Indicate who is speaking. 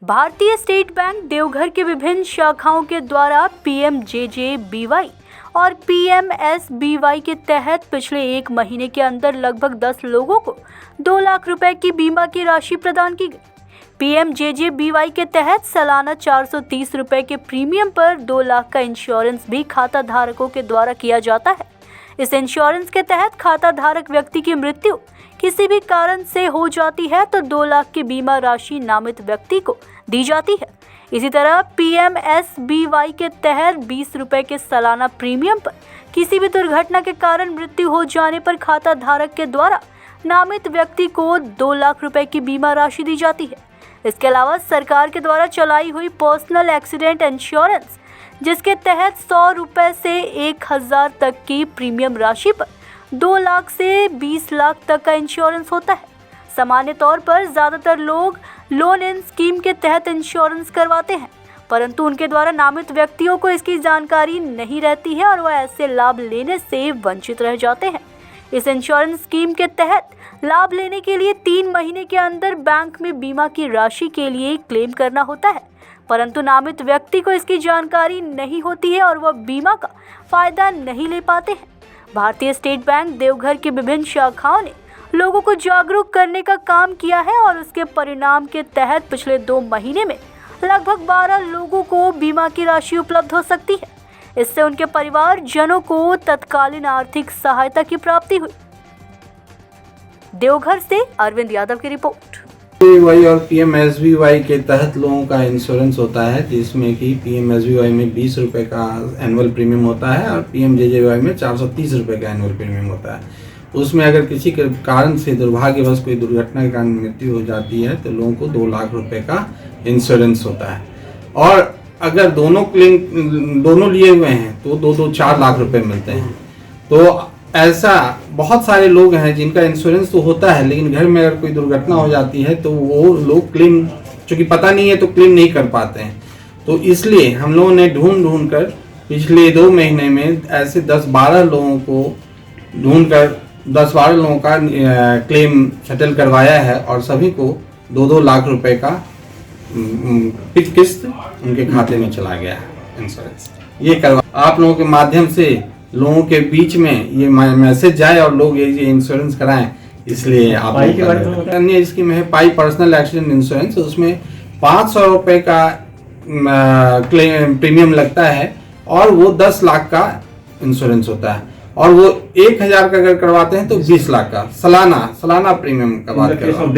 Speaker 1: भारतीय state bank Deoghar के विभिन्न शाखाओं के द्वारा पीएमजेजेबीवाई और पीएमएसबीवाई के तहत पिछले एक महीने के अंदर लगभग 10 लोगों को 2 लाख रुपए की बीमा की राशि प्रदान की गई। पीएमजेजेबीवाई के तहत सालाना 430 रुपए के प्रीमियम पर 2 लाख का इंश्योरेंस भी खाता धारकों के द्वारा किया जाता है। इस इंश्योरेंस के तहत खाता धारक व्यक्ति की मृत्यु किसी भी कारण से हो जाती है तो 2 लाख की बीमा राशि नामित व्यक्ति को दी जाती है। इसी तरह पीएमएसबीवाई के तहत 20 रुपए के सालाना प्रीमियम पर किसी भी दुर्घटना के कारण मृत्यु हो जाने पर खाता धारक के द्वारा नामित व्यक्ति को 2 लाख रुपए की बीमा राशि दी जाती है। इसके अलावा सरकार के द्वारा चलाई हुई पर्सनल एक्सीडेंट इंश्योरेंस, जिसके तहत 100 रुपए से 1000 तक की प्रीमियम राशि पर 2 लाख से 20 लाख तक का इंश्योरेंस होता है। सामान्य तौर पर ज़्यादातर लोग लोन इन स्कीम के तहत इंश्योरेंस करवाते हैं, परंतु उनके द्वारा नामित व्यक्तियों को इसकी जानकारी नहीं रहती है और वह ऐसे लाभ लेने से वंचित रह जाते हैं। इस इंश्योरेंस स्कीम के तहत लाभ लेने के लिए 3 महीने के अंदर बैंक में बीमा की राशि के लिए क्लेम करना होता है, परंतु नामित व्यक्ति को इसकी जानकारी नहीं होती है और वह बीमा का फायदा नहीं ले पाते हैं। भारतीय स्टेट बैंक देवघर की विभिन्न शाखाओं ने लोगों को जागरूक करने का काम किया है और उसके परिणाम के तहत पिछले 2 महीने में लगभग 12 लोगों को बीमा की राशि उपलब्ध हो सकती है। इससे उनके परिवारजनों को तत्कालीन आर्थिक सहायता की प्राप्ति हुई। देवघर से अरविंद यादव की रिपोर्ट।
Speaker 2: पीएमजेजेबीवाई और पीएमएसबीवाई के तहत लोगों का इंश्योरेंस होता है, जिसमें कि पीएमएसबीवाई में 20 रुपये का एनुअल प्रीमियम होता है और पीएमजेजेबीवाई में 430 रुपये का एनुअल प्रीमियम होता है। उसमें अगर किसी के कारण से दुर्भाग्यवश कोई दुर्घटना के कारण मृत्यु हो जाती है तो लोगों को 2 लाख रुपए का इंश्योरेंस होता है, और अगर दोनों लिए हुए हैं तो 4 लाख रुपए मिलते हैं। तो ऐसा बहुत सारे लोग हैं जिनका इंश्योरेंस तो होता है, लेकिन घर में अगर कोई दुर्घटना हो जाती है तो वो लोग क्लेम, चूँकि पता नहीं है तो क्लेम नहीं कर पाते हैं। तो इसलिए हम लोगों ने ढूंढ कर पिछले 2 महीने में ऐसे 10-12 लोगों को ढूंढकर 10-12 लोगों का क्लेम सेटल करवाया है और सभी को 2-2 लाख रुपए का किस्त उनके खाते में चला गया है इंश्योरेंस। ये करवा आप लोगों के माध्यम से लोगों के बीच में ये मैसेज जाए और लोग ये इंश्योरेंस कराएं, इसलिए आप अन्य स्कीम है पाई पर्सनल एक्सीडेंट इंश्योरेंस। उसमें 500 रुपए का क्लेम प्रीमियम लगता है और वो 10 लाख का इंश्योरेंस होता है, और वो 1000 का अगर करवाते हैं तो 20 लाख का सालाना प्रीमियम का बात कर रहा हूं।